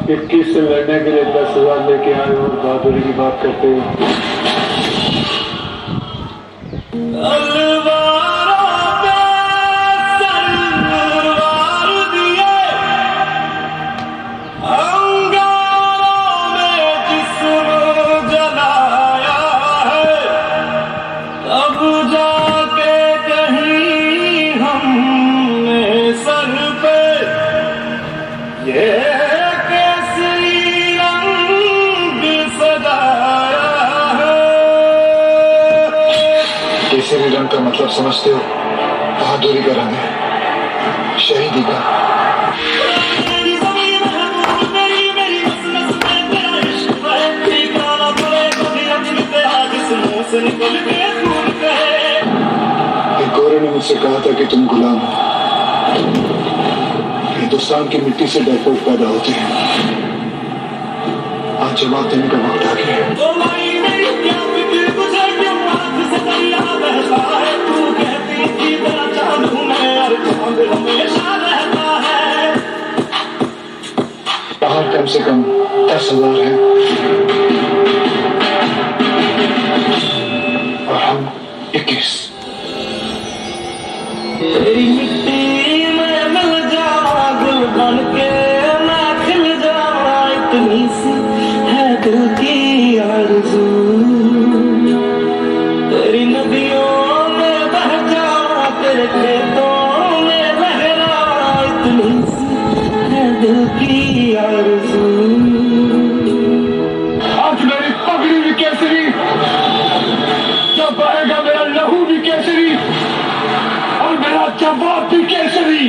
21 से लड़ने के लिए 10,000 लेके आए और बहादुरी की बात करते हैं। केसरी रंग का मतलब समझते हो? बहादुरी का रंग है, शहीदी का। एक गोरे ने मुझसे कहा था कि तुम गुलाम हो। हिंदुस्तान की मिट्टी से डरपोक पैदा होते हैं। आज जवाब देने का वक्त आ गया। पहाड़ कम से कम 10,000 है और हम 21। तेरी मिट्टी में मिल जावा, गुल बन के मैं खिल जावा, इतनी सी है दिल की आरज़ू। तेरी नदियों में बह जावा, तेरे खेतों में लहरा, इतनी सी है दिल की आरज़ू। आज मेरी पगड़ी भी केसरी, जब बहेगा मेरा लहू भी केसरी और मेरा जवाब भी केसरी।